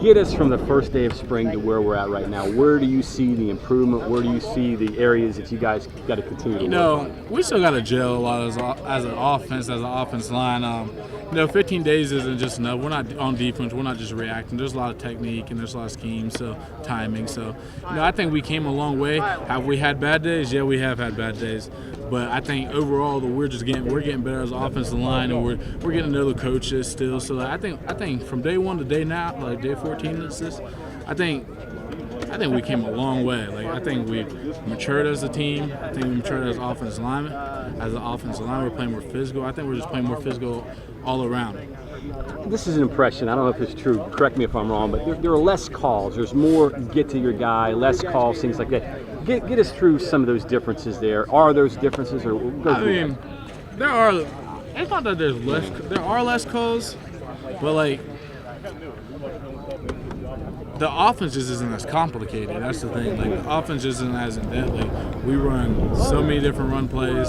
Get us from the first day of spring to where we're at right now. Where do you see the improvement? Where do you see the areas that you guys got to continue to work on? We still got to gel a lot as an offense, as an offense line. 15 days isn't just enough. We're not on defense. We're not just reacting. There's a lot of technique and there's a lot of schemes, so timing. So, I think we came a long way. Have we had bad days? Yeah, we have had bad days. But I think overall, we're getting better as an offensive line, and we're getting to know the coaches still. So I think from day one to day now, like day 14, I think we came a long way. Like I think we've matured as a team. I think we matured as offensive linemen. As an offensive line, we're playing more physical. I think we're just playing more physical all around. This is an impression. I don't know if it's true. Correct me if I'm wrong, but there are less calls. There's more get to your guy, less calls, things like that. Get us through some of those differences there. Are those differences, or there are. It's not that there's less. There are less calls, but like the offense just isn't as complicated. That's the thing. Like the offense just isn't as in depth. Like we run so many different run plays,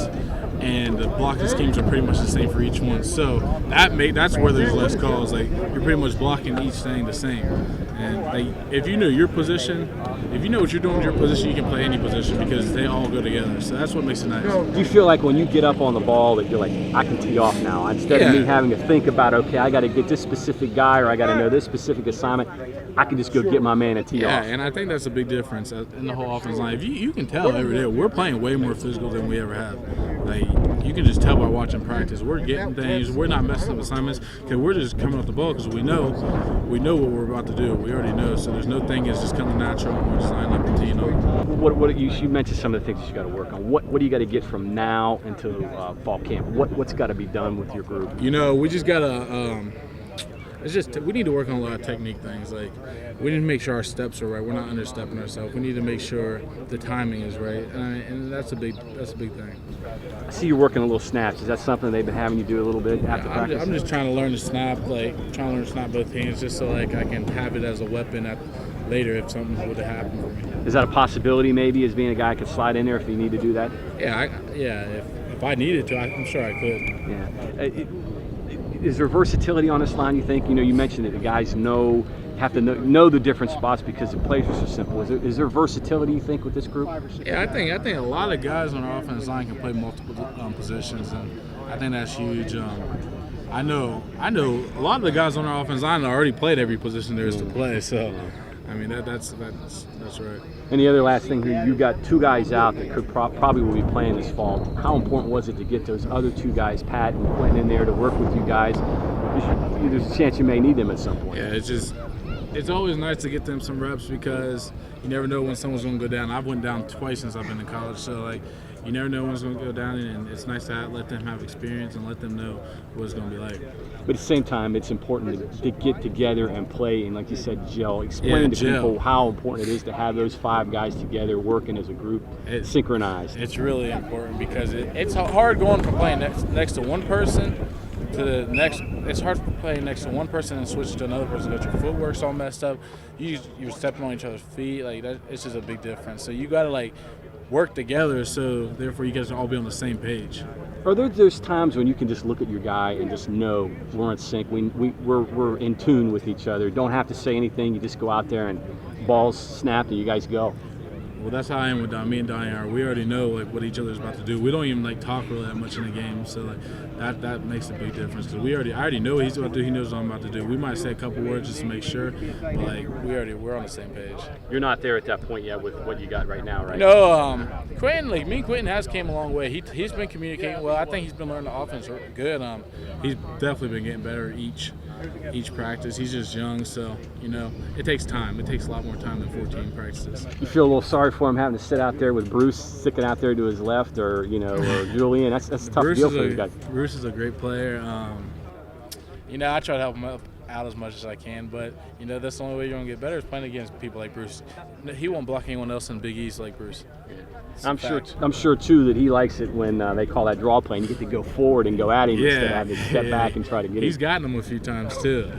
and the blocking schemes are pretty much the same for each one. So that's where there's less calls. Like you're pretty much blocking each thing the same. And like if you know your position, if you know what you're doing with your position, you can play any position because they all go together. So that's what makes it nice. Do you feel like when you get up on the ball that you're like, I can tee off now, instead of me having to think about, okay, I got to get this specific guy or I got to know this specific assignment, I can just go get my man and tee off. Yeah, and I think that's a big difference in the whole offensive line. If you can tell every day, we're playing way more physical than we ever have. Like you can just tell by watching practice. We're getting things. We're not messing up assignments because we're just coming off the ball because we know what we're about to do. We already know. So there's no thing is just coming natural. We're just lining up and teeing off. What you mentioned some of the things that you got to work on. What do you got to get from now until fall camp? What's got to be done with your group? We just gotta. We need to work on a lot of technique things. Like we need to make sure our steps are right. We're not understepping ourselves. We need to make sure the timing is right, and that's a big thing. I see you working a little snaps. Is that something they've been having you do a little bit after practice? I'm just trying to learn to snap, both hands, just so like I can have it as a weapon later if something would have happened for me. Is that a possibility? Maybe as being a guy I could slide in there if you need to do that. If I needed to, I'm sure I could. Yeah. Is there versatility on this line, you think? You mentioned that the guys have to know the different spots because the plays are so simple. Is there versatility, you think, with this group? Yeah, I think a lot of guys on our offensive line can play multiple positions, and I think that's huge. I know a lot of the guys on our offensive line already played every position there is to play, so I mean that's right. And the other last thing here, you got two guys out that could probably will be playing this fall. How important was it to get those other two guys, Pat and Quentin, in there to work with you guys? There's a chance you may need them at some point. Yeah, it's always nice to get them some reps because you never know when someone's going to go down. I've went down twice since I've been in college, so like you never know when it's going to go down, and it's nice to let them have experience and let them know what it's going to be like. But at the same time, it's important to get together and play, and like you said, gel. Explain to people how important it is to have those five guys together working as a group, synchronized. It's really important because it's hard going from playing next to one person to the next. It's hard playing next to one person and switching to another person because your footwork's all messed up. You're stepping on each other's feet. Like that, it's just a big difference. So you got to work together, so therefore you guys all be on the same page. Are there those times when you can just look at your guy and just know we're in sync, we're in tune with each other, don't have to say anything, you just go out there and balls snapped and you guys go? Well, that's how I am with me and Donnie are. We already know what each other's about to do. We don't even talk really that much in the game, so that makes a big difference. Because I already know what he's about to do. He knows what I'm about to do. We might say a couple words just to make sure, but we're on the same page. You're not there at that point yet with what you got right now, right? No, Quentin, me and Quentin has came a long way. He's been communicating well. I think he's been learning the offense good. He's definitely been getting better each practice. He's just young, so it takes time. It takes a lot more time than 14 practices. You feel a little sorry for him having to sit out there with Bruce sticking out there to his left, or or Julian. That's a tough deal for you guys. Bruce is a great player. I try to help him out as much as I can, but that's the only way you're gonna get better is playing against people like Bruce. He won't block anyone else in Big East like Bruce. I'm sure too that he likes it when they call that draw play and you get to go forward and go at him instead of having to step back and try to get him. He's gotten him a few times too.